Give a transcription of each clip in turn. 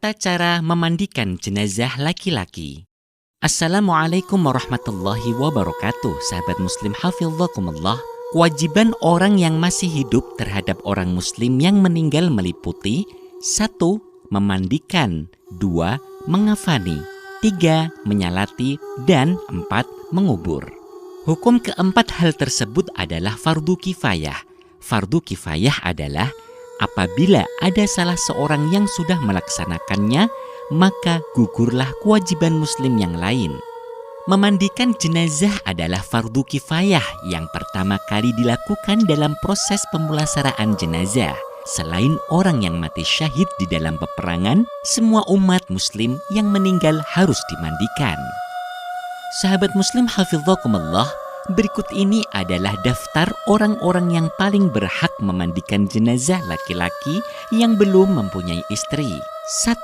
Tata cara memandikan jenazah laki-laki. Assalamualaikum warahmatullahi wabarakatuh. Sahabat muslim hafizakumullah. Kewajiban orang yang masih hidup terhadap orang muslim yang meninggal meliputi 1. Memandikan, 2. Mengafani, 3. Menyalati, dan 4. Mengubur. Hukum keempat hal tersebut adalah fardu kifayah. Fardu kifayah adalah apabila ada salah seorang yang sudah melaksanakannya, maka gugurlah kewajiban muslim yang lain. Memandikan jenazah adalah fardu kifayah yang pertama kali dilakukan dalam proses pemulasaraan jenazah. Selain orang yang mati syahid di dalam peperangan, semua umat muslim yang meninggal harus dimandikan. Sahabat muslim hafizakumullah, berikut ini adalah daftar orang-orang yang paling berhak memandikan jenazah laki-laki yang belum mempunyai istri. 1.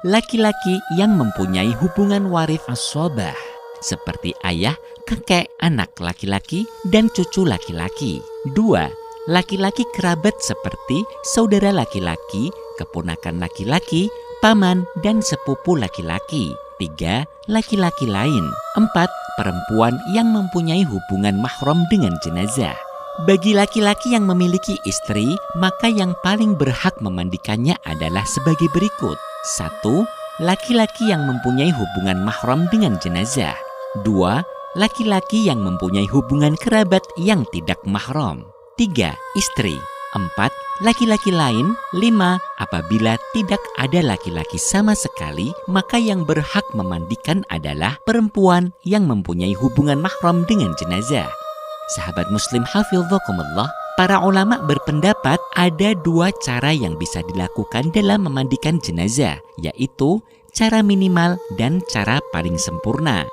Laki-laki yang mempunyai hubungan waris as-sobah, seperti ayah, kakek, anak laki-laki, dan cucu laki-laki. 2. Laki-laki kerabat seperti saudara laki-laki, keponakan laki-laki, paman, dan sepupu laki-laki. 3. Laki-laki lain. 4. Perempuan yang mempunyai hubungan mahram dengan jenazah. Bagi laki-laki yang memiliki istri, maka yang paling berhak memandikannya adalah sebagai berikut. 1. Laki-laki yang mempunyai hubungan mahram dengan jenazah. 2. Laki-laki yang mempunyai hubungan kerabat yang tidak mahram. 3. Istri. 4. Laki-laki lain. 5. Apabila tidak ada laki-laki sama sekali, maka yang berhak memandikan adalah perempuan yang mempunyai hubungan mahram dengan jenazah. Sahabat muslim hafizakumullah, para ulama berpendapat ada 2 cara yang bisa dilakukan dalam memandikan jenazah, yaitu cara minimal dan cara paling sempurna.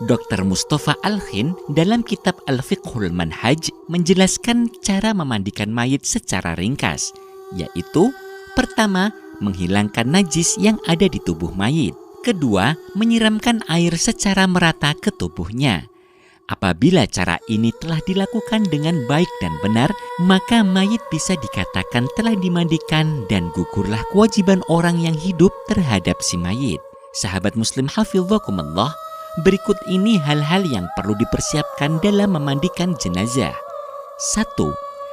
Dr. Mustafa Al-Khin dalam kitab Al-Fiqhul Manhaj menjelaskan cara memandikan mayit secara ringkas, yaitu pertama, menghilangkan najis yang ada di tubuh mayit. Kedua, menyiramkan air secara merata ke tubuhnya. Apabila cara ini telah dilakukan dengan baik dan benar, maka mayit bisa dikatakan telah dimandikan dan gugurlah kewajiban orang yang hidup terhadap si mayit. Sahabat muslim hafizakumullah, berikut ini hal-hal yang perlu dipersiapkan dalam memandikan jenazah. 1.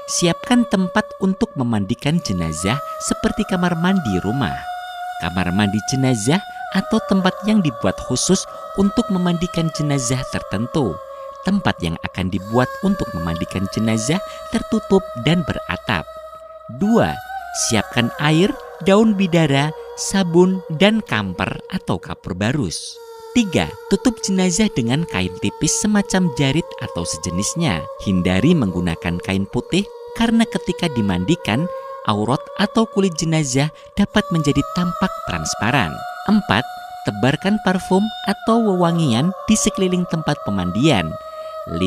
Siapkan tempat untuk memandikan jenazah seperti kamar mandi rumah, kamar mandi jenazah, atau tempat yang dibuat khusus untuk memandikan jenazah tertentu. Tempat yang akan dibuat untuk memandikan jenazah tertutup dan beratap. 2. Siapkan air, daun bidara, sabun, dan kamper atau kapur barus. 3. Tutup jenazah dengan kain tipis semacam jarit atau sejenisnya. Hindari menggunakan kain putih karena ketika dimandikan, aurat atau kulit jenazah dapat menjadi tampak transparan. 4. Tebarkan parfum atau wewangian di sekeliling tempat pemandian. 5.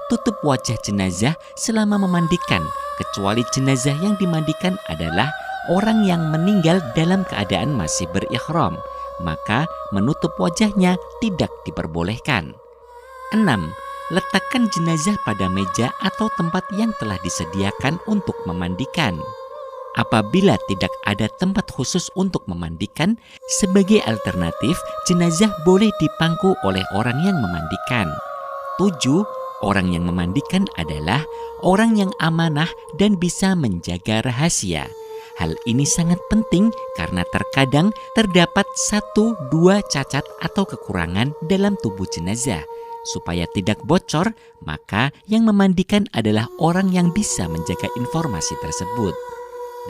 Tutup wajah jenazah selama memandikan, kecuali jenazah yang dimandikan adalah orang yang meninggal dalam keadaan masih berihram, maka menutup wajahnya tidak diperbolehkan. 6. Letakkan jenazah pada meja atau tempat yang telah disediakan untuk memandikan. Apabila tidak ada tempat khusus untuk memandikan, sebagai alternatif, jenazah boleh dipangku oleh orang yang memandikan. 7. Orang yang memandikan adalah orang yang amanah dan bisa menjaga rahasia. Hal ini sangat penting karena terkadang terdapat 1-2 cacat atau kekurangan dalam tubuh jenazah. Supaya tidak bocor, maka yang memandikan adalah orang yang bisa menjaga informasi tersebut.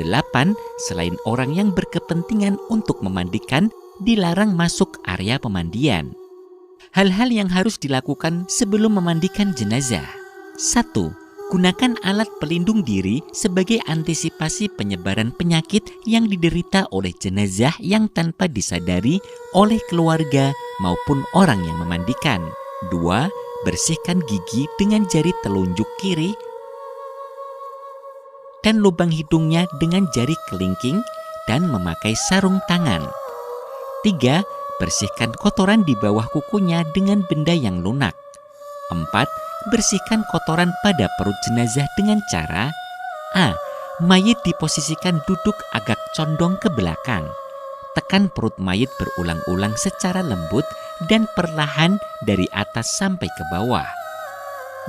8. Selain orang yang berkepentingan untuk memandikan, dilarang masuk area pemandian. Hal-hal yang harus dilakukan sebelum memandikan jenazah. 1. Gunakan alat pelindung diri sebagai antisipasi penyebaran penyakit yang diderita oleh jenazah yang tanpa disadari oleh keluarga maupun orang yang memandikan. 2. Bersihkan gigi dengan jari telunjuk kiri dan lubang hidungnya dengan jari kelingking dan memakai sarung tangan. 3. Bersihkan kotoran di bawah kukunya dengan benda yang lunak. 4. Bersihkan kotoran pada perut jenazah dengan cara A. Mayit diposisikan duduk agak condong ke belakang. menekan perut mayit berulang-ulang secara lembut dan perlahan dari atas sampai ke bawah.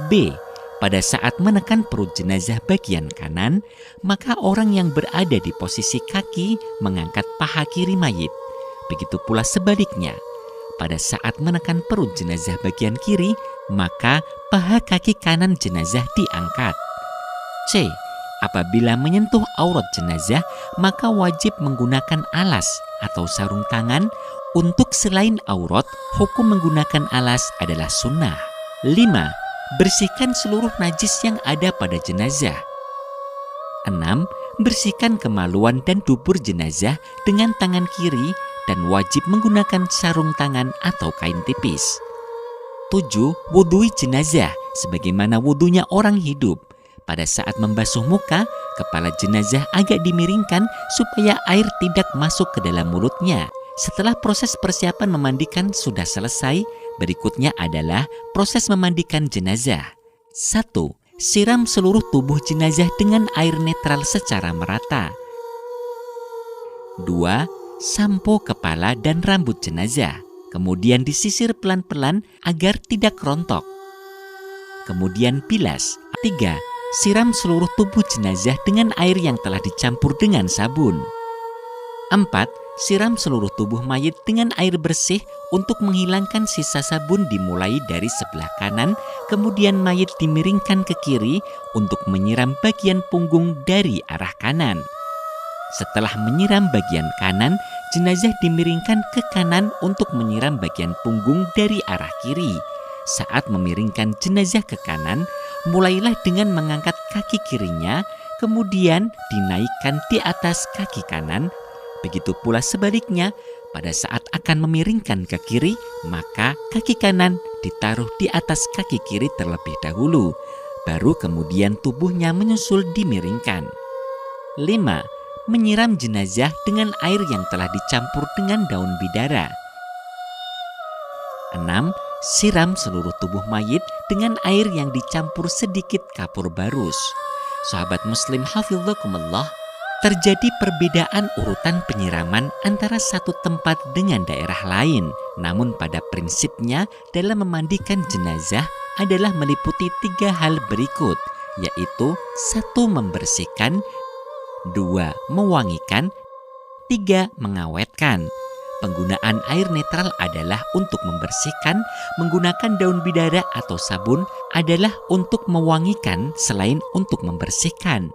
B. Pada saat menekan perut jenazah bagian kanan, maka orang yang berada di posisi kaki mengangkat paha kiri mayit. Begitu pula sebaliknya. Pada saat menekan perut jenazah bagian kiri, maka paha kaki kanan jenazah diangkat. C. Apabila menyentuh aurat jenazah, maka wajib menggunakan alas atau sarung tangan. Untuk selain aurat, hukum menggunakan alas adalah sunnah. 5. Bersihkan seluruh najis yang ada pada jenazah. 6. Bersihkan kemaluan dan dubur jenazah dengan tangan kiri dan wajib menggunakan sarung tangan atau kain tipis. 7. Wudhui jenazah sebagaimana wudhunya orang hidup. Pada saat membasuh muka, kepala jenazah agak dimiringkan supaya air tidak masuk ke dalam mulutnya. Setelah proses persiapan memandikan sudah selesai, berikutnya adalah proses memandikan jenazah. 1. Siram seluruh tubuh jenazah dengan air netral secara merata. 2. Sampo kepala dan rambut jenazah. Kemudian disisir pelan-pelan agar tidak rontok. Kemudian bilas. 3. Siram seluruh tubuh jenazah dengan air yang telah dicampur dengan sabun. 4. Siram seluruh tubuh mayit dengan air bersih untuk menghilangkan sisa sabun dimulai dari sebelah kanan, kemudian mayit dimiringkan ke kiri untuk menyiram bagian punggung dari arah kanan. Setelah menyiram bagian kanan, jenazah dimiringkan ke kanan untuk menyiram bagian punggung dari arah kiri. Saat memiringkan jenazah ke kanan, mulailah dengan mengangkat kaki kirinya, kemudian dinaikkan di atas kaki kanan. Begitu pula sebaliknya, pada saat akan memiringkan ke kiri, maka kaki kanan ditaruh di atas kaki kiri terlebih dahulu, baru kemudian tubuhnya menyusul dimiringkan. 5. Menyiram jenazah dengan air yang telah dicampur dengan daun bidara. 6. Siram seluruh tubuh mayit dengan air yang dicampur sedikit kapur barus. Sahabat muslim hafizakumullah, terjadi perbedaan urutan penyiraman antara satu tempat dengan daerah lain. Namun pada prinsipnya dalam memandikan jenazah adalah meliputi 3 hal berikut, yaitu 1. Membersihkan, 2. Mewangikan, 3. Mengawetkan. Penggunaan air netral adalah untuk membersihkan, menggunakan daun bidara atau sabun adalah untuk mewangikan selain untuk membersihkan.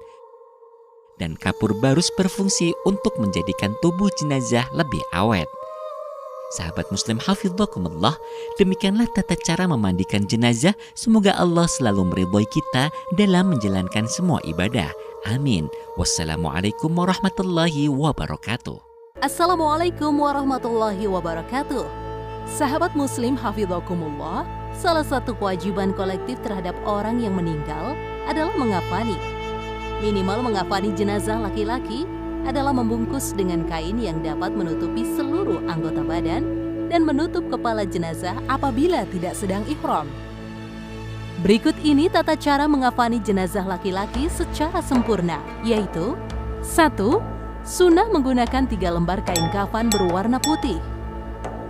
Dan kapur barus berfungsi untuk menjadikan tubuh jenazah lebih awet. Sahabat muslim hafizakumullah, demikianlah tata cara memandikan jenazah. Semoga Allah selalu meridhoi kita dalam menjalankan semua ibadah. Amin. Wassalamualaikum warahmatullahi wabarakatuh. Assalamualaikum warahmatullahi wabarakatuh. Sahabat muslim hafizakumullah, salah satu kewajiban kolektif terhadap orang yang meninggal adalah mengafani. Minimal mengafani jenazah laki-laki adalah membungkus dengan kain yang dapat menutupi seluruh anggota badan dan menutup kepala jenazah apabila tidak sedang ihram. Berikut ini tata cara mengafani jenazah laki-laki secara sempurna, yaitu 1. Sunnah menggunakan 3 lembar kain kafan berwarna putih.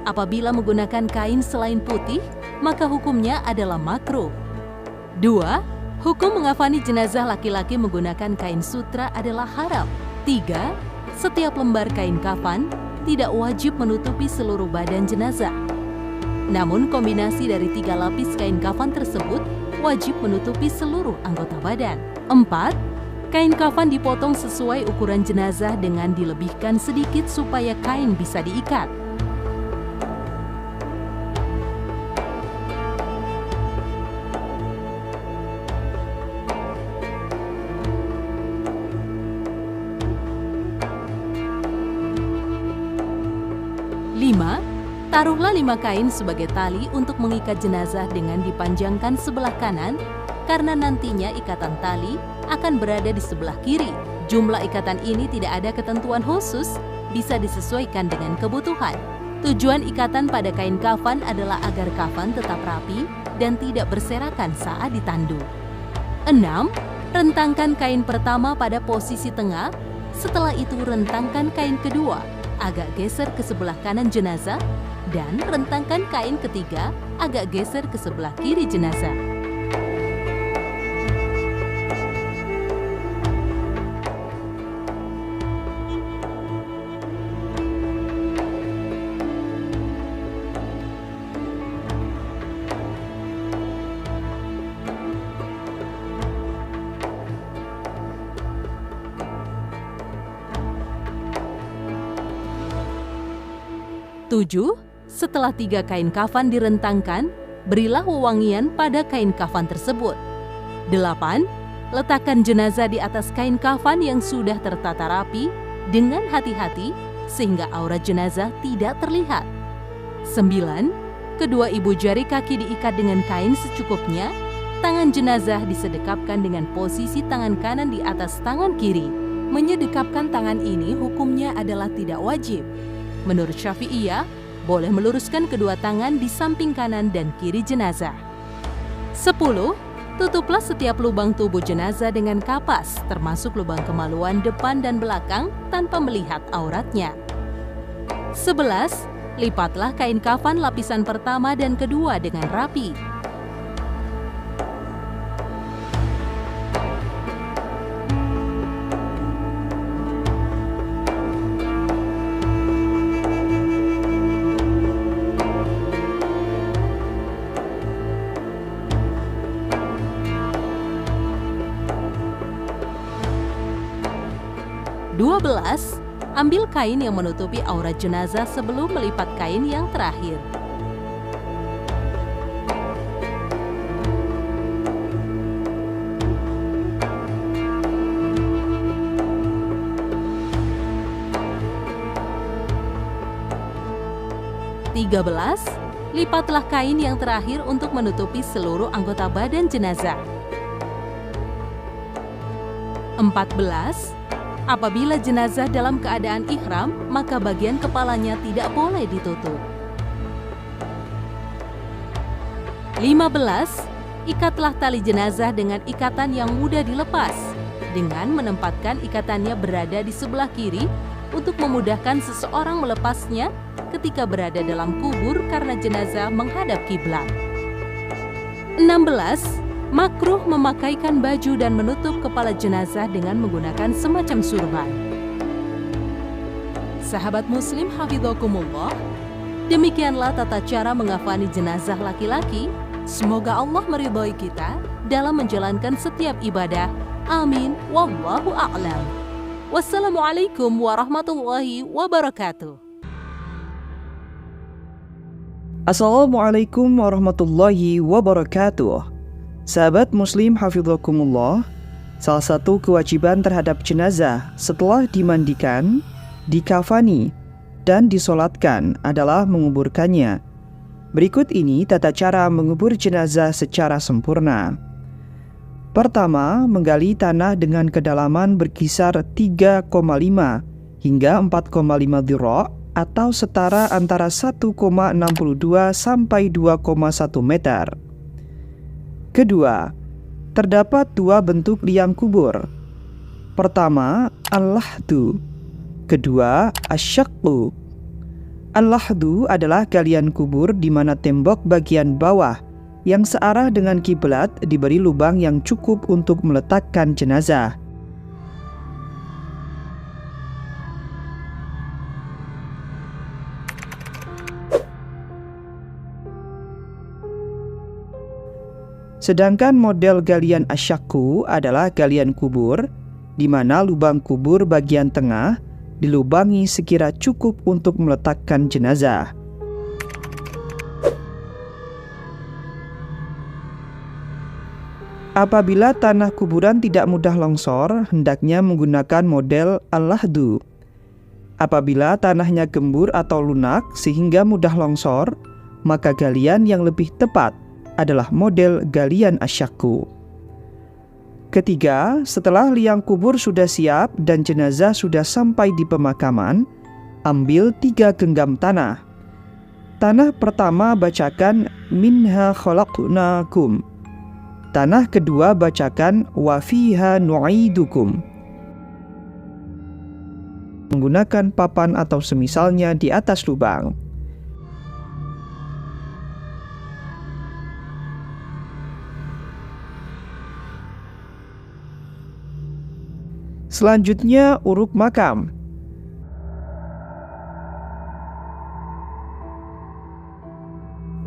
Apabila menggunakan kain selain putih, maka hukumnya adalah makruh. 2. Hukum mengafani jenazah laki-laki menggunakan kain sutra adalah haram. 3. Setiap lembar kain kafan tidak wajib menutupi seluruh badan jenazah. Namun kombinasi dari 3 lapis kain kafan tersebut wajib menutupi seluruh anggota badan. 4. Kain kafan dipotong sesuai ukuran jenazah dengan dilebihkan sedikit supaya kain bisa diikat. Taruhlah 5 kain sebagai tali untuk mengikat jenazah dengan dipanjangkan sebelah kanan, karena nantinya ikatan tali akan berada di sebelah kiri. Jumlah ikatan ini tidak ada ketentuan khusus, bisa disesuaikan dengan kebutuhan. Tujuan ikatan pada kain kafan adalah agar kafan tetap rapi dan tidak berserakan saat ditandu. 6. Rentangkan kain pertama pada posisi tengah, setelah itu rentangkan kain kedua agak geser ke sebelah kanan jenazah, dan rentangkan kain ketiga agak geser ke sebelah kiri jenazah. Tujuh, setelah 3 kain kafan direntangkan, berilah wewangian pada kain kafan tersebut. 8. Letakkan jenazah di atas kain kafan yang sudah tertata rapi dengan hati-hati sehingga aurat jenazah tidak terlihat. 9. Kedua ibu jari kaki diikat dengan kain secukupnya, tangan jenazah disedekapkan dengan posisi tangan kanan di atas tangan kiri. Menyedekapkan tangan ini hukumnya adalah tidak wajib. Menurut Syafi'iyah, boleh meluruskan kedua tangan di samping kanan dan kiri jenazah. 10. Tutuplah setiap lubang tubuh jenazah dengan kapas, termasuk lubang kemaluan depan dan belakang tanpa melihat auratnya. 11. Lipatlah kain kafan lapisan pertama dan kedua dengan rapi. 12. Ambil kain yang menutupi aurat jenazah sebelum melipat kain yang terakhir. Lipatlah kain yang terakhir untuk menutupi seluruh anggota badan jenazah. 14. Apabila jenazah dalam keadaan ihram, maka bagian kepalanya tidak boleh ditutup. 15. Ikatlah tali jenazah dengan ikatan yang mudah dilepas, dengan menempatkan ikatannya berada di sebelah kiri untuk memudahkan seseorang melepasnya ketika berada dalam kubur karena jenazah menghadap kiblat. 16. Makruh memakaikan baju dan menutup kepala jenazah dengan menggunakan semacam surban. Sahabat Muslim hafidhakumullah, demikianlah tata cara mengafani jenazah laki-laki. Semoga Allah meridhai kita dalam menjalankan setiap ibadah. Amin. Wallahu a'lam. Wassalamualaikum warahmatullahi wabarakatuh. Assalamualaikum warahmatullahi wabarakatuh. Sahabat Muslim hafidhakumullah, salah satu kewajiban terhadap jenazah setelah dimandikan, dikafani, dan disolatkan adalah menguburkannya. Berikut ini tata cara mengubur jenazah secara sempurna. Pertama, menggali tanah dengan kedalaman berkisar 3,5 hingga 4,5 dhira' atau setara antara 1,62 sampai 2,1 meter. Kedua, terdapat 2 bentuk liang kubur. Pertama, al-lahdu. Kedua, asyaqqu. Al-lahdu adalah galian kubur di mana tembok bagian bawah yang searah dengan kiblat diberi lubang yang cukup untuk meletakkan jenazah. Sedangkan model galian asyaqqu adalah galian kubur di mana lubang kubur bagian tengah dilubangi sekira cukup untuk meletakkan jenazah. Apabila tanah kuburan tidak mudah longsor, hendaknya menggunakan model al-lahdu. Apabila tanahnya gembur atau lunak sehingga mudah longsor, maka galian yang lebih tepat adalah model galian asyaqqu. Ketiga, setelah liang kubur sudah siap dan jenazah sudah sampai di pemakaman, ambil 3 genggam tanah. Tanah pertama bacakan minha khalaqnakum. Tanah kedua bacakan wa fiha nu'idukum. menggunakan papan atau semisalnya di atas lubang. Selanjutnya, uruk makam.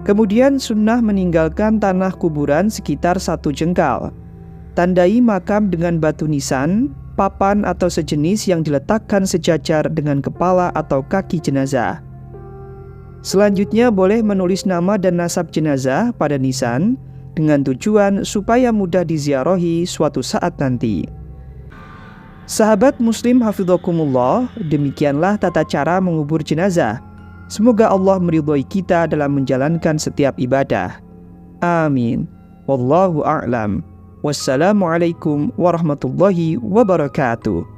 Kemudian sunnah meninggalkan tanah kuburan sekitar 1 jengkal. Tandai makam dengan batu nisan, papan atau sejenis yang diletakkan sejajar dengan kepala atau kaki jenazah. Selanjutnya boleh menulis nama dan nasab jenazah pada nisan dengan tujuan supaya mudah diziarahi suatu saat nanti. Sahabat Muslim hafidhakumullah, demikianlah tata cara mengubur jenazah. Semoga Allah meridhai kita dalam menjalankan setiap ibadah. Amin. Wallahu a'lam. Wassalamualaikum warahmatullahi wabarakatuh.